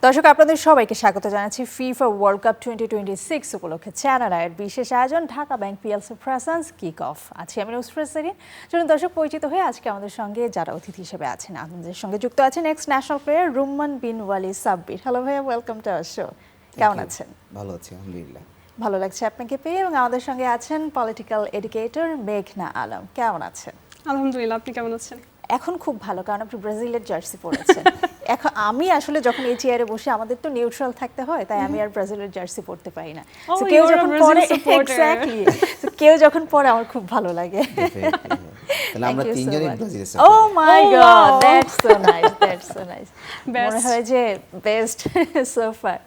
দর্শক আপনাদের সবাইকে স্বাগত জানাচ্ছি ফিফা ওয়ার্ল্ড কাপ 2026 উপলক্ষে চ্যানেল আয়ের বিশেষ আয়োজন Dhaka bank PLC presence kick off. আছি আমি নুসরাত সেরিন। চলুন দর্শক পরিচিত হয়ে আজকে আমাদের সঙ্গে যারা অতিথি হিসেবে আছেন আমাদের সঙ্গে যুক্ত আছেন এক্স ন্যাশনাল প্লেয়ার রুম্মান বিন ওয়ালি সাব্বির। হ্যালো ভাইয়া, ওয়েলকাম টু আওয়ার শো। কেমন আছেন? ভালো আছি আলহামদুলিল্লাহ। ভালো লাগছে আপনাকে পেয়ে। এবং আমাদের সঙ্গে আছেন পলিটিক্যাল এডুকেটর মেঘনা আলম। কেমন আছেন? আলহামদুলিল্লাহ, আপনি কেমন আছেন? এখন খুব ভালো, কারণ আপনি ব্রাজিলের জার্সি পরেছেন। এখন আমি আসলে যখন এই চেয়ারে বসে আমাদের তো নিউট্রাল থাকতে হয়, তাই আমি আর ব্রাজিলের জার্সি পরতে পারি না। Oh, কেউ you're a যখন Brazil পরে supporter. এক্স্যাক্টলি, কেউ যখন পরে আমার খুব ভালো লাগে। তাহলে আমরা তিনজনই ব্রাজিলের ও supporter. My Oh, God, wow. That's so nice, that's so nice. Best. মনে হয় যে best so far.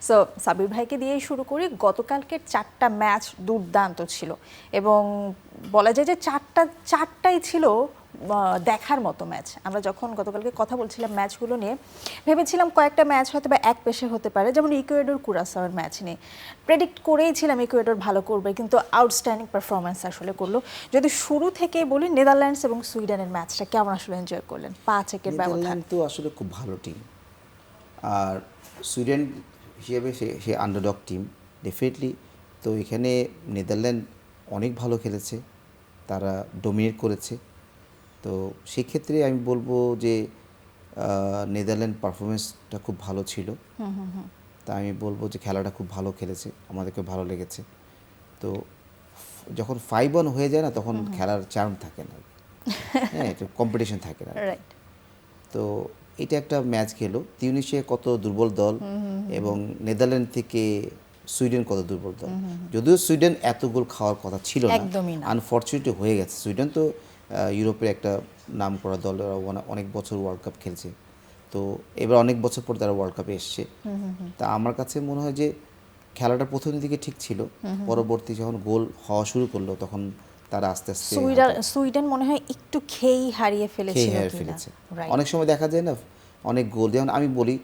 So Sabir ভাইকে দিয়েই শুরু করি। গতকালকের 4টা ম্যাচ দুর্দান্ত ছিল এবং বলা যায় যে চারটাই ছিল দেখার মতো ম্যাচ। আমরা যখন গতকালকে কথা বলছিলাম ম্যাচগুলো নিয়ে, ভেবেছিলাম কয়েকটা ম্যাচ হয়তো বা এক পেশে হতে পারে, যেমন ইকুয়েডর কুরাসাওয়ের ম্যাচ নিয়ে প্রেডিক্ট করেইছিলাম ইকুয়েডর ভালো করবে, কিন্তু আউটস্ট্যান্ডিং পারফরমেন্স আসলে করলো। যদি শুরু থেকে বলি, নেদারল্যান্ডস এবং সুইডেনের ম্যাচটা কেমন আসলে এনজয় করলেন? 5-1 ব্যবধান। নেদারল্যান্ড তো আসলে খুব ভালো টিম, আর সুইডেন হিসেবে সে আন্ডারডগ টিম ডেফিনেটলি। তো এখানে নেদারল্যান্ড অনেক ভালো খেলেছে, তারা ডোমিনেট করেছে। তো সেক্ষেত্রে আমি বলবো যে নেদারল্যান্ড পারফরমেন্সটা খুব ভালো ছিল। তা আমি বলবো যে খেলাটা খুব ভালো খেলেছে, আমাদেরকে ভালো লেগেছে। তো যখন 5-1 হয়ে যায় না, তখন খেলার চার্ম থাকে না, হ্যাঁ, একটু কম্পিটিশন থাকে না। রাইট। তো এটা একটা ম্যাচ খেলো, তিউনিশিয়া কত দুর্বল দল এবং নেদারল্যান্ড থেকে সুইডেন কত দুর্বল দল। যদিও সুইডেন এত গোল খাওয়ার কথা ছিল না, একদমই না। আনফর্চুনেটলি হয়ে গেছে। সুইডেন তো ইউরোপের একটা নাম করা দল, ওরা অনেক বছর ওয়ার্ল্ড কাপ খেলছে। তো এবার অনেক বছর পর তারা ওয়ার্ল্ড কাপে এসছে। তা আমার কাছে মনে হয় যে খেলাটা প্রথম দিকে ঠিক ছিল, পরবর্তী যখন গোল হওয়া শুরু করলো তখন তারা আস্তে আস্তে সুইডেন মনে হয় একটু খেই হারিয়ে ফেলেছিল। ফেলেছে। অনেক সময় দেখা যায় না অনেক গোল, যেমন আমি বলি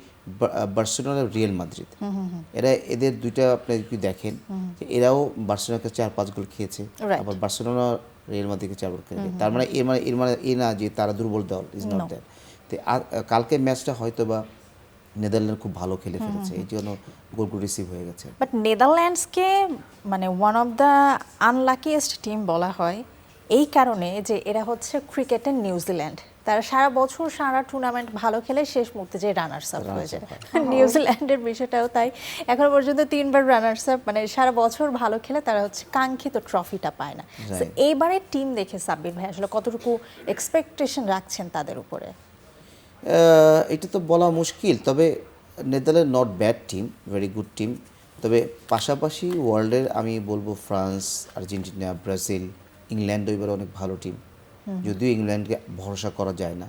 বার্সেলোনা রিয়াল মাদ্রিদ, এদের দুইটা আপনি যদি দেখেন যে এরাও বার্সেলোনাকে 4-5 গোল খেয়েছে, আবার বার্সেলোনা রিয়াল মাদ্রিদকে 4 গোল খেয়েছে। তার মানে এর না যে তারা দুর্বল দল, ইজ নট দ্যাট। তো কালকে ম্যাচটা হয়তো বা নেদারল্যান্ড খুব ভালো খেলে ফেলেছে, এই জন্য গোলগুলো রিসিভ হয়ে গেছে। বাট নেদারল্যান্ডসকে মানে ওয়ান অফ দ্য আনলাকিয়েস্ট টিম বলা হয় এই কারণে যে এরা হচ্ছে ক্রিকেটের নিউজিল্যান্ড। তারা সারা বছর সারা টুর্নামেন্ট ভালো খেলে শেষ মুহূর্তে যে রানার্স আপ হয়ে যায়। নিউজিল্যান্ডের বিষয়টাও তাই, এখনো পর্যন্ত 3বার রানার্স আপ, মানে সারা বছর ভালো খেলে তারা হচ্ছে কাঙ্ক্ষিত ট্রফিটা পায় না। এইবারে টিম দেখে সাব্বির ভাই আসলে কতটুকু এক্সপেকটেশন রাখছেন তাদের উপরে? এটা তো বলা মুশকিল, তবে Netherland not bad team, very good team. তবে পাশাপাশি ওয়ার্ল্ডের আমি বলবো ফ্রান্স, আর্জেন্টিনা, ব্রাজিল, ইংল্যান্ডও এবার অনেক ভালো টিম। যদিও ইংল্যান্ডকে ভরসা করা যায় না,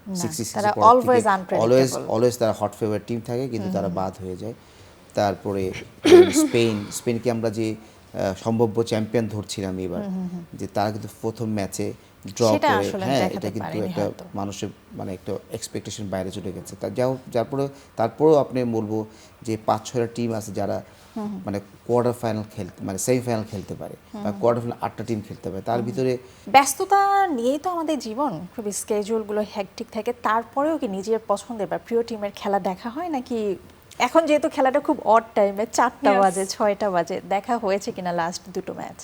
অলওয়েজ তারা হট ফেভারিট টিম থাকে, কিন্তু তারা বাদ হয়ে যায়। তারপরে স্পেনকে আমরা যে সম্ভাব্য চ্যাম্পিয়ন ধরছিলাম এবার, যে তারা কিন্তু প্রথম ম্যাচে ড্র করে, হ্যাঁ, এটা কিন্তু একটা মানুষের মানে একটা এক্সপেকটেশন বাইরে চলে গেছে। তারপরেও আপনি বলবো যে 5-6টা টিম আছে যারা মানে কোয়ার্টার ফাইনাল খেলতে, মানে সেমিফাইনাল খেলতে পারে, বা কোয়ার্টার ফাইনাল 8টা টিম খেলতে পারে। তার ভিতরে ব্যস্ততা নিয়েই তো আমাদের জীবন, খুব স্কেজুলগুলো হ্যাকটিক থাকে, তারপরেও কি নিজের পছন্দের বা প্রিয় টিমের খেলা দেখা হয় নাকি? এখন যেহেতু খেলাটা খুব অড টাইমে 4টা বাজে 6টা বাজে, দেখা হয়েছে কিনা লাস্ট দুটো match?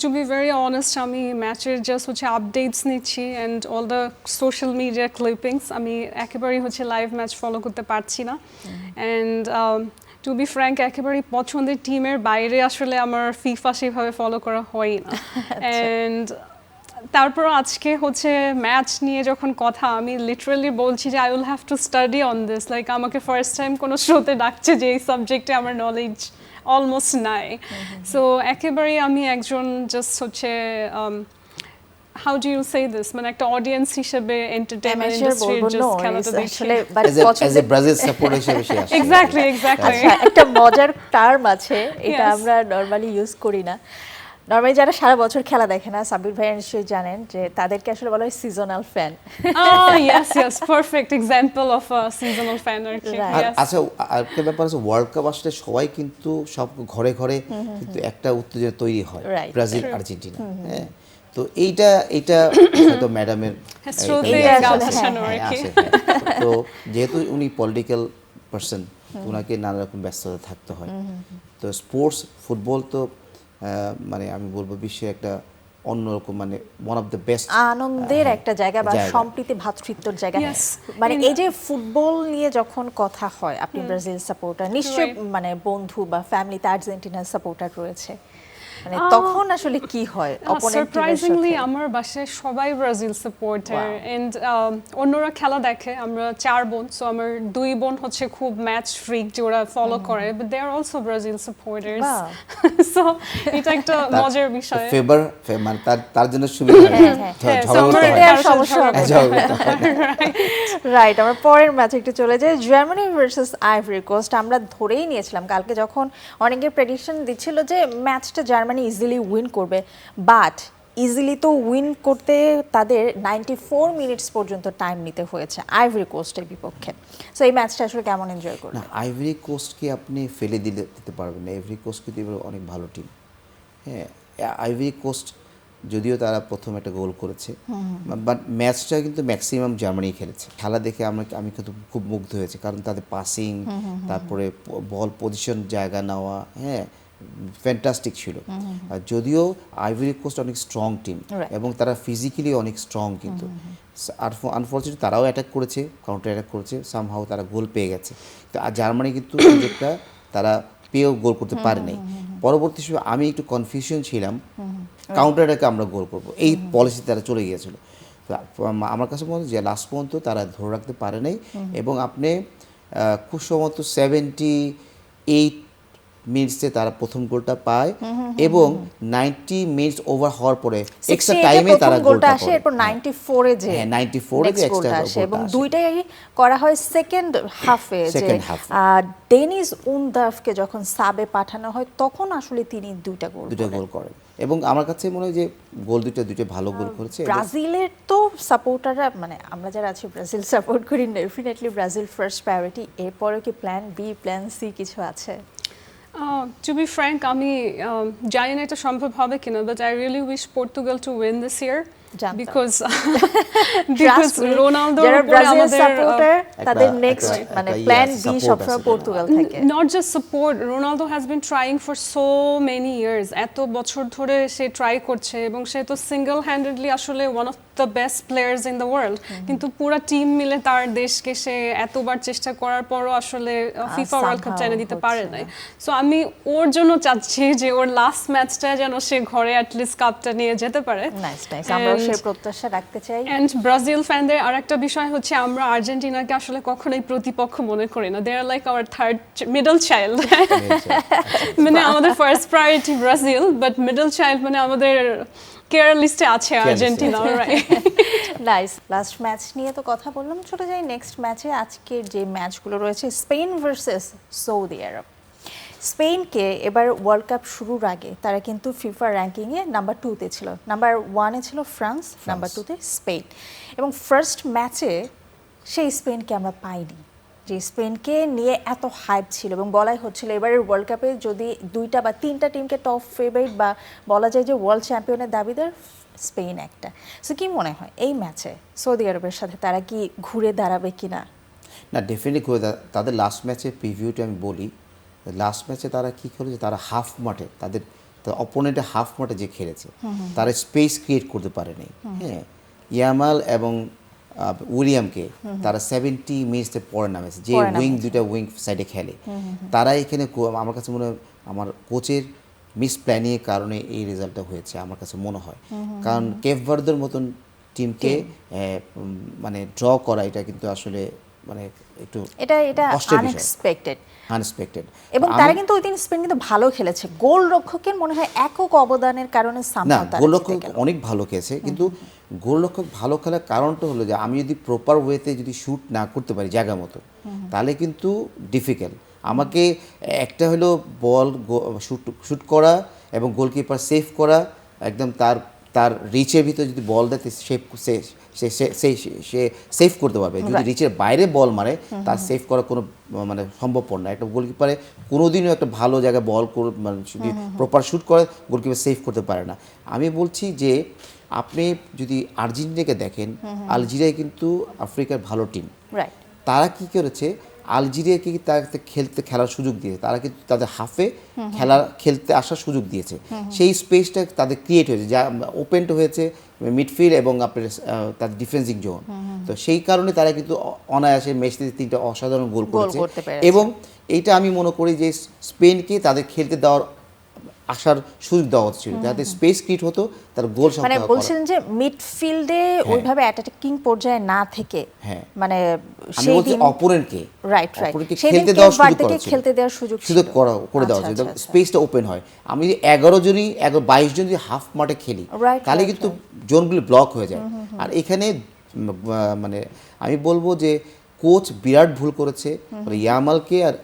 To be very honest, আমি ম্যাচের জাস্ট হচ্ছে আপডেটস নিচ্ছি and all the social media clippings. আমি একেবারেই হচ্ছে লাইভ ম্যাচ ফলো করতে পারছি না। অ্যান্ড টু বি ফ্র্যাঙ্ক, একেবারেই পছন্দের টিমের বাইরে আসলে আমার ফিফা সেভাবে ফলো করা হয় না। অ্যান্ড তারপর আজকে হচ্ছে ম্যাচ নিয়ে যখন কথা, আমি লিটারালি বলছি যে I will have to study on this. Like আমাকে ফার্স্ট টাইম কোনো শোতে ডাকছে যে এই সাবজেক্টে আমার নলেজ অলমোস্ট নাই। সো একেবারেই আমি একজন জাস্ট হচ্ছে how do you say this, মানে একটা অডিয়েন্স হিসেবে এন্টারটেইনমেন্ট ইন্ডাস্ট্রির জাস্ট খেলাটা দেখি। অ্যাজ এ ব্রাজিল সাপোর্টার হিসেবে সে আসে। এক্স্যাক্টলি একটা মজার টার্ম আছে, এটা আমরা নরমালি ইউজ করি না। নরমালি যারা সারা বছর খেলা দেখে না, সাব্বির ভাই নিশ্চয়ই জানেন যে তাদেরকে আসলে বলা হয় seasonal fan. Yes, perfect example of a seasonal fan আর কি। আচ্ছা, আরেকটা ব্যাপার আছে, ওয়ার্ল্ড কাপ আসলে সবাই কিন্তু সব ঘরে ঘরে কিন্তু একটা উত্তেজনা তৈরি হয়, ব্রাজিল আর্জেন্টিনা, হ্যাঁ। তো এইটা হয়তো ম্যাডামের, তো যেহেতু উনি পলিটিক্যাল পার্সন, ওনাকে নানা রকম ব্যস্ততা থাকতে হয়। তো স্পোর্টস ফুটবল তো মানে আমি বলবো বিশ্বের একটা অন্যরকম মানে ওয়ান অফ দ্য বেস্ট আনন্দের একটা জায়গা বা জায়গা। সম্প্রীতি ভ্রাতৃত্বর জায়গা। Yes. মানে In- এই যে ফুটবল নিয়ে যখন কথা হয়, আপনি ব্রাজিল সাপোর্টার, নিশ্চয়ই Right. মানে বন্ধু বা ফ্যামিলিতে আর্জেন্টিনার সাপোর্টার রয়েছে, মানে তখন আসলে কি হয় অপোনেন্ট টিমের সারপ্রাইজিংলি সাথে? আমার বাসায় সবাই ব্রাজিল সাপোর্টার Wow. এন্ড অন্যরা খেলা দেখে, আমরা 4 বোন, সো আমার 2 বোন হচ্ছে খুব ম্যাচ ফ্রিক, যে ওরা ফলো করে, but they are also Brazil supporters. Wow. So এটা একটা মজার বিষয়। ফেভার মানে তার জন্য সুবিধা হয়। হ্যাঁ, so ঝগড়া করতে আমার হয় এটাই না। আর সমস্যা হবে না। ঝগড়া করতে হয় না। রাইট, আমরা পরের ম্যাচে একটু চলে যাই, জার্মানি ভার্সেস আইভরি কোস্ট। আমরা ধরেই নিয়েছিলাম কালকে যখন অনেকে প্রেডিকশন দিচ্ছিল যে ম্যাচটা জার্মানি ইজিলি উইন করবে, বাট ইজিলি তো উইন করতে তাদের 94 মিনিটস পর্যন্ত টাইম নিতে হয়েছে আইভরি কোস্টের বিপক্ষে। সো এই ম্যাচটা আসলে কেমন এনজয় করলেন? না, আইভরি কোস্টকে আপনি ফেলে দিতে পারবেন না। আইভরি কোস্ট কিন্তু এবার অনেক ভালো টিম। হ্যাঁ, আইভরি কোস্ট যদিও তারা প্রথম একটা গোল করেছে, বাট ম্যাচটা কিন্তু ম্যাক্সিমাম জার্মানি খেলেছে। খেলা দেখে আমি কিন্তু খুব মুগ্ধ হয়েছে, কারণ তাদের পাসিং, তারপরে বল পজিশন জায়গা নেওয়া, হ্যাঁ, ফ্যান্টাস্টিক ছিল। আর যদিও আইভরি কোস্ট অনেক স্ট্রং টিম Right. এবং তারা ফিজিক্যালি অনেক স্ট্রং, কিন্তু আনফর্চুনেটলি তারাও অ্যাটাক করেছে, কাউন্টার অ্যাটাক করেছে, সামহাও তারা গোল পেয়ে গেছে। তো আর জার্মানি কিন্তু সুযোগটা তারা পেয়েও গোল করতে পারে নাই। পরবর্তী সময় আমি একটু কনফিউশন ছিলাম, কাউন্টার অ্যাটাকে আমরা গোল করব, এই পলিসি তারা চলে গিয়েছিল। তো আমার কাছে মনে হয় যে লাস্ট পর্যন্ত তারা ধরে রাখতে পারে নাই, এবং আপনি খুব সম্ভবত 78 মিনিটসে তারা প্রথম গোলটা পায়, এবং 90 মিনিটস ওভার হওয়ার পরে এক্সট্রা 68 টাইমে প্রথম তারা গোলটা গোলটা আসে, করে। এরপর 94 এ যে হ্যাঁ, 94 এ যে next extra গোলটা আসে, গোলটা এবং আসে। দুইটাই করা হয় সেকেন্ড হাফে। যে Second half. ডেনিস উনদাফকে যখন সাবে পাঠানো হয় তখন আসলে তিনি দুইটা গোল গোল করেন, এবং আমার কাছে মনে হয় যে গোল দুইটা ভালো গোল করেছে। এবং ব্রাজিলের তো সাপোর্টাররা, মানে আমরা যারা আছি ব্রাজিল সাপোর্ট করি, ডেফিনেটলি ব্রাজিল ফার্স্ট প্রায়োরিটি। এরপরে কি প্ল্যান বি, প্ল্যান সি কিছু আছে? টু বি ফ্র্যাঙ্ক, আমি জানি না এটা সম্ভব হবে কিনা, but I really wish Portugal to win this year, জানতাম। বিকজ Trust me, রোনালদোর যারা উপরে ব্রাজিল আমাদের সাপোর্টার তাদের একটা- নেক্সট একটা মানে ইয়ে প্ল্যান আছে, বি support সবসময় আছে। পর্তুগাল থাকে। Not just support, Ronaldo has been trying for so many years, এত বছর ধরে সে ট্রাই করছে, এবং সে তো সিঙ্গেল হ্যান্ডেডলি আসলে one of the best players in the world, কিন্তু পুরা টিম মিলে তার দেশকে সে এতবার চেষ্টা করার পরও আসলে ফিফা ওয়ার্ল্ড কাপ somehow চাইনা দিতে পারে হচ্ছে নাই। না। সো আমি ওর জন্য চাচ্ছি যে ওর লাস্ট ম্যাচটা যেন সে ঘরে অ্যাটলিস্ট কাপটা নিয়ে যেতে পারে। নাইস নাইস, আমরাও And- সেই প্রত্যাশা রাখতে চাই। অ্যান্ড ব্রাজিল ফ্যানদের আরেকটা বিষয় হচ্ছে, আমরা আর্জেন্টিনাকে আসলে কখনোই প্রতিপক্ষ মনে করি না, they are like our third middle child. মানে আমাদের first priority Brazil, but middle child মানে আমাদের কেয়ার লিস্টে আছে Argentina, right? Nice, last match নিয়ে তো কথা বললাম, চলে যাই নেক্সট ম্যাচে। আজকের যে ম্যাচগুলো রয়েছে, স্পেন ভার্সেস সৌদি আরব। স্পেনকে এবার ওয়ার্ল্ড কাপ শুরুর আগে তারা কিন্তু ফিফা র্যাঙ্কিংয়ে নাম্বার 2-তে ছিল, নাম্বার 1-এ ছিল ফ্রান্স, নাম্বার 2-তে স্পেন। এবং ফার্স্ট ম্যাচে সেই স্পেনকে আমরা পাইনি, যে স্পেনকে নিয়ে এত হাইপ ছিল, এবং বলাই হচ্ছিল এবারের ওয়ার্ল্ড কাপে যদি 2টা বা 3টা টিমকে টপ ফেভারিট বা বলা যায় যে ওয়ার্ল্ড চ্যাম্পিয়নের দাবিদার, স্পেন একটা। সো কি মনে হয় এই ম্যাচে সৌদি আরবের সাথে তারা কি ঘুরে দাঁড়াবে কিনা? না, ডেফিনেটলি করে তাদের লাস্ট ম্যাচের প্রিভিউটা আমি বলি। লাস্ট ম্যাচে তারা কী করেছে, তারা হাফ মাঠে তাদের অপোনেন্টে হাফ মাঠে যে খেলেছে, তারা স্পেস ক্রিয়েট করতে পারেনি। হ্যাঁ, ইয়ামাল এবং উইলিয়ামকে তারা 70 মিনিটসে পরে নামেছে, যে দুইটা উইং সাইডে খেলে, তারা এখানে আমার কাছে মনে হয় আমার কোচের মিস প্ল্যানিংয়ের কারণে এই রেজাল্টটা হয়েছে আমার কাছে মনে হয়। কারণ কেপ ভার্দের মতন টিমকে মানে ড্র করা, এটা কিন্তু আসলে মানে একটু এটা কষ্টের বিষয়, আনএক্সপেক্টেড। এবং তারা কিন্তু ওই দিন স্পেন কিন্তু ভালো খেলেছে, গোল রক্ষকের মনে হয় একক অবদানের কারণে না, সামহাও তারা গোলরক্ষক জিতে গেল। অনেক ভালো খেলেছে, কিন্তু গোলরক্ষক ভালো খেলার কারণটা হলো যে আমি যদি প্রপার ওয়েতে যদি শ্যুট না করতে পারি জায়গা মতো, তাহলে কিন্তু ডিফিকাল্ট। আমাকে একটা হলো বল শ্যুট করা এবং গোলকিপার সেভ করা, একদম তার রিচের ভিতরে যদি বল দেয় সে সেভ করতে পারবে। যদি রিচের বাইরে বল মারে, তার সেভ করা কোনো মানে সম্ভবপর না। একটা গোলকিপারে কোনোদিনও একটা ভালো জায়গায় বল মানে যদি প্রপার শ্যুট করে, গোলকিপার সেভ করতে পারে না। আমি বলছি যে আপনি যদি আর্জেন্টিনাকে দেখেন, আলজেরিয়া কিন্তু আফ্রিকার ভালো টিম। রাইট, তারা কি করেছে, আলজেরিয়াকে তারা খেলার সুযোগ দিয়েছে, তারা কিন্তু তাদের হাফে খেলতে আসার সুযোগ দিয়েছে। সেই স্পেসটা তাদের ক্রিয়েট হয়েছে, যা ওপেনটা হয়েছে মিডফিল্ড এবং আপনার তাদের ডিফেন্সিং জোন। তো সেই কারণে তারা কিন্তু অনায়াসে ম্যাচে 3টা অসাধারণ গোল করেছে। করতে পেরেছে। এবং এইটা আমি মনে করি যে স্পেনকে তাদের খেলতে দেওয়ার আসার সুযোগ দেওয়া ছিল, যাতে স্পেস ক্রিয়েট হতো, তার গোল মানে সংখ্যা বলছিলেন যে মিডফিল্ডে ওইভাবে অ্যাটাকিং পর্যায়ে না থেকে হ্যাঁ মানে আমি সেই বলছি দিন অপোনেন্টকে রাইট সেই খেলতে দিন দেওয়ার সুযোগ ভার্দেকে করা ছিল, খেলতে দেওয়ার সুযোগ ছিল। সুযোগ করে দেওয়া ছিল, স্পেসটা ওপেন হয়। আমি যদি 22 জন যদি হাফ মাঠে খেলি Right, তাহলে right, কিন্তু জোনগুলো ব্লক হয়ে যায়। আর এখানে মানে আমি বলবো যে কোচ বিরাট ভুল করেছে, মানে ইয়ামালকে আর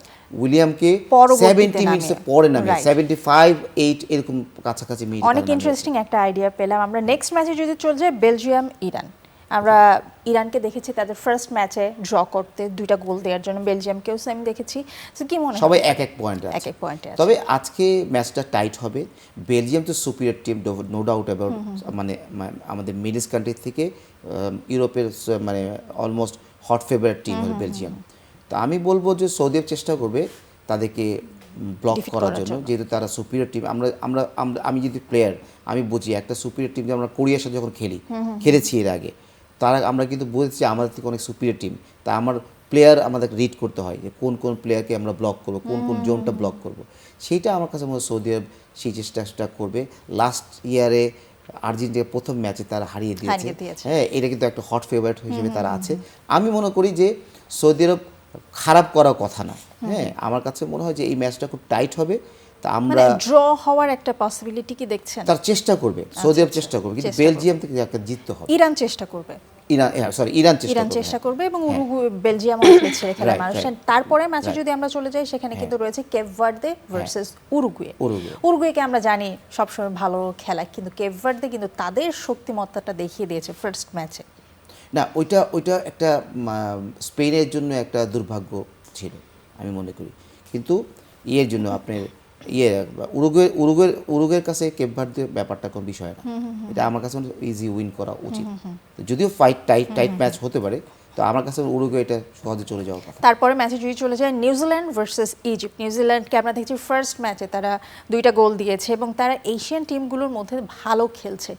উইলিয়ামকে পরবর্তীতে 70 মিনিটসে পরে নামে Right. 75-8 এরকম কাছাকাছি মিনিট অনেক ইন্টারেস্টিং একটা আইডিয়া পেলাম আমরা। নেক্সট ম্যাচে যদি চলে যায় বেলজিয়াম ইরান, আমরা ইরানকে দেখেছি তাদের ফার্স্ট ম্যাচে ড্র করতে 2টা গোল দেওয়ার জন্য, বেলজিয়ামকেও সেম দেখেছি। তো কি মনে হয় সবাই এক পয়েন্টে আছে। এক পয়েন্টে আছে। তবে আজকে ম্যাচটা টাইট হবে। বেলজিয়াম তো superior team, no doubt about, মানে আমাদের মিডল ইস্ট কান্ট্রি থেকে ইউরোপের মানে অলমোস্ট হট ফেভারিট টিম হল বেলজিয়াম। তো আমি বলবো যে সৌদি আরব চেষ্টা করবে তাদেরকে ব্লক করার জন্য, যেহেতু তারা সুপিরিয়র টিম। আমি যদি প্লেয়ার আমি বুঝি একটা সুপিরিয়র টিম, যে আমরা কোরিয়ার সাথে যখন খেলেছি এর আগে, তারা আমরা কিন্তু বুঝেছি আমাদের থেকে অনেক সুপিরিয়র টিম। তা আমার প্লেয়ার আমাদের রিড করতে হয় যে কোন কোন প্লেয়ারকে আমরা ব্লক করবো, কোন কোন জোনটা ব্লক করব। সেইটা আমার কাছে মনে হয় সৌদি আরব সেই চেষ্টাটা করবে। লাস্ট ইয়ারে আর্জেন্টিনার প্রথম ম্যাচে তারা হারিয়ে দিয়েছে। হ্যাঁ, এটা কিন্তু একটা হট ফেভারিট হিসেবে তারা আছে। আমি মনে করি যে সৌদি আরব খারাপ করার কথা না। হ্যাঁ, আমার কাছে মনে হয় যে এই ম্যাচটা খুব টাইট হবে। তা আমরা ড্র হওয়ার একটা পসিবিলিটি কি দেখছেন? তার চেষ্টা করবে, সৌদি আরব চেষ্টা করবে, কিন্তু বেলজিয়াম থেকে একটা জিততে হবে। ইরান চেষ্টা করবে, ইরান চেষ্টা করবে এবং বেলজিয়ামও খেলছে এখানে মানুষ। তারপরে ম্যাচে যদি আমরা চলে যাই, সেখানে কিন্তু রয়েছে কেপ ভার্দে ভার্সেস উরুগুয়ে। উরুগুয়েকে আমরা জানি সবসময় ভালো খেলা, কিন্তু কেপ ভার্দে কিন্তু তাদের শক্তিমত্তাটা দেখিয়ে দিয়েছে ফার্স্ট ম্যাচে। না, ওইটা একটা স্পেনের জন্য একটা দুর্ভাগ্য ছিল আমি মনে করি। কিন্তু ইয়ের জন্য আপনার উরুগুয়ের কাছে কেপ ভার্দের ব্যাপারটা কোনো বিষয় না। এটা আমার কাছে ইজি উইন করা উচিত। যদিও টাইট ম্যাচ হতে পারে, তো আমার কাছে উরুগুয়ে এটা সহজে চলে যাওয়ার কথা। তারপরে ম্যাচে যদি চলে যায় নিউজিল্যান্ড ভার্সেস ইজিপ্ট, নিউজিল্যান্ডকে আমরা দেখছি ফার্স্ট ম্যাচে তারা 2টা গোল দিয়েছে এবং তারা এশিয়ান টিমগুলোর মধ্যে ভালো খেলছে।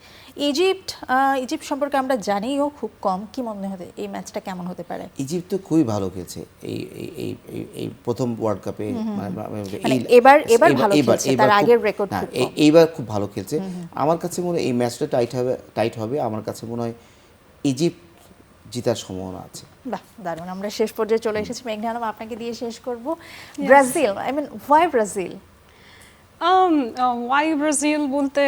ইজিপ্ট সম্পর্কে আমরা জানিও খুব কম। কি মনে হয় এই ম্যাচটা কেমন হতে পারে? ইজিপ্ট তো খুবই ভালো খেলছে এই প্রথম ওয়ার্ল্ড কাপে। এবার ভালো খেলছে, তার আগের রেকর্ড খুব কম। এইবার খুব ভালো খেলছে। আমার কাছে মনে হয় এই ম্যাচটা টাইট হবে। আমার কাছে মনে হয় ইজিপ্ট জেতার সম্ভাবনা আছে। বাহ, দারুণ। আমরা শেষ পর্যায়ে চলে এসেছি। মেঘনা আলম, আপনাকে দিয়ে শেষ করব। Brazil, why Brazil? Why Brazil বলতে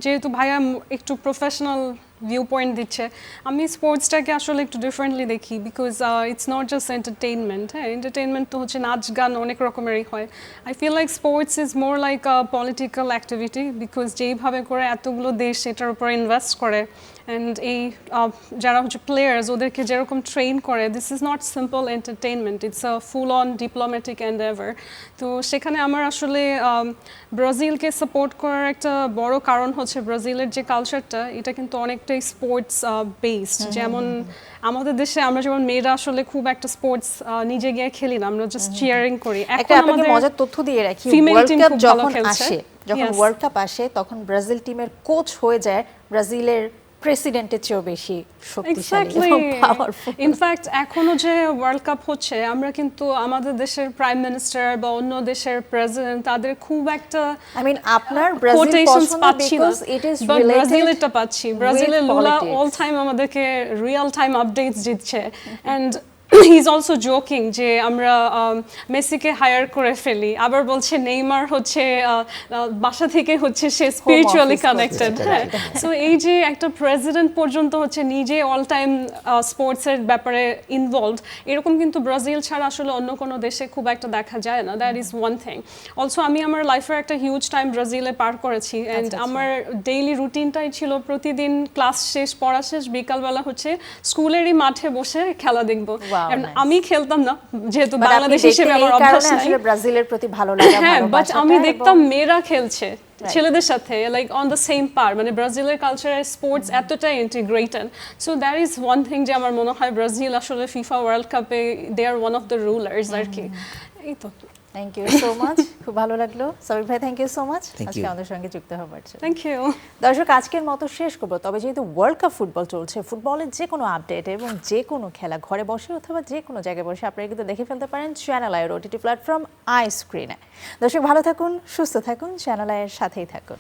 যেহেতু ভাইয়া একটু প্রফেশনাল ভিউ পয়েন্ট দিচ্ছে, আমি স্পোর্টসটাকে আসলে একটু ডিফারেন্টলি দেখি। Because it's not just entertainment. হ্যাঁ, এন্টারটেইনমেন্ট তো হচ্ছে নাচ গান অনেক রকমেরই হয়। I feel like sports is more like a political activity, because যেইভাবে করে এতগুলো দেশ এটার উপর ইনভেস্ট করে, অ্যান্ড এই যারা হচ্ছে প্লেয়ার্স, ওদেরকে যেরকম ট্রেন করে, this is not simple entertainment, it's a full on diplomatic Endeavour. তো সেখানে আমার আসলে ব্রাজিলকে সাপোর্ট করার একটা বড় কারণ হচ্ছে ব্রাজিলের যে কালচারটা, এটা কিন্তু অনেকটাই স্পোর্টস বেসড। যেমন আমাদের দেশে আমরা যেমন মেয়েরা আসলে খুব একটা স্পোর্টস নিজে গিয়ে খেলি না, আমরা জাস্ট চিয়ারিং করি। একটা আপনাকে মজার তথ্য দিয়ে রাখি, ওয়ার্ল্ড কাপ যখন ওয়ার্ল্ড কাপ আসে, তখন ব্রাজিল টিমের কোচ হয়ে যায় ব্রাজিলের প্রেসিডেন্টের চেয়েও বেশি শক্তিশালী এবং পাওয়ারফুল। ইনফ্যাক্ট এখনো যে ওয়ার্ল্ড কাপ হচ্ছে, আমরা কিন্তু আমাদের দেশের প্রাইম মিনিস্টার বা অন্য দেশের প্রেসিডেন্ট তাদের খুব একটা আপনার ব্রাজিল পছন্দ বিকজ ইট ইজ রিলেটেড, ব্রাজিলেরটা পাচ্ছি। ব্রাজিলের লুলা অল টাইম আমাদেরকে রিয়েল টাইম আপডেটস দিচ্ছে। And he is also joking যে আমরা মেসিকে হায়ার করে ফেলি, আবার বলছে নেইমার হচ্ছে বাসা থেকে হচ্ছে সে স্পিরিচুয়ালি কানেক্টেড। হ্যাঁ, সো এই যে একটা প্রেসিডেন্ট পর্যন্ত হচ্ছে নিজে অল টাইম স্পোর্টসের ব্যাপারে ইনভলভড, এরকম কিন্তু ব্রাজিল ছাড়া আসলে অন্য কোনো দেশে খুব একটা দেখা যায় না। That is one thing. Also আমি আমার লাইফের একটা হিউজ টাইম ব্রাজিলে পার করেছি, অ্যান্ড আমার ডেইলি রুটিনটাই ছিল প্রতিদিন ক্লাস শেষ, পড়া শেষ, বিকালবেলা হচ্ছে স্কুলেরই মাঠে বসে খেলা দেখবো। Wow, And nice. আমি খেলতাম না যেহেতু But আপনি বাংলাদেশ হিসেবে দেখতেন আমার এই অভ্যাস কারণে নাই। আসলে ব্রাজিলের প্রতি ভালো লাগা হ্যাঁ বাট ভালোবাসাটা আমি এবং- দেখতাম মেয়েরা খেলছে ছেলেদের সাথে লাইক অন দ্য সেম পার মানে ব্রাজিলের কালচারে স্পোর্টস এতটাই integrated so that is one thing যে আমার মনে হয় ব্রাজিল আসলে ফিফা ওয়ার্ল্ড কাপে দে আর ওয়ান অফ দ্য রুলার্স আর কি এই তো থ্যাংক ইউ সো মাচ খুব ভালো লাগলো সাবির ভাই thank you so much Thank আজকে you. আমাদের সঙ্গে যুক্ত হবার জন্য থ্যাংক ইউ দর্শক আজকের মতো শেষ করবো তবে যেহেতু ওয়ার্ল্ড কাপ ফুটবল চলছে ফুটবলের যে কোনো আপডেট এবং যে কোনো খেলা ঘরে বসে অথবা যে কোনো জায়গায় বসে আপনারা কিন্তু দেখে ফেলতে পারেন চ্যানেল আইয়ের ওটিটি প্ল্যাটফর্ম আই স্ক্রিনে দর্শক ভালো থাকুন সুস্থ থাকুন চ্যানেল আইয়ের সাথেই থাকুন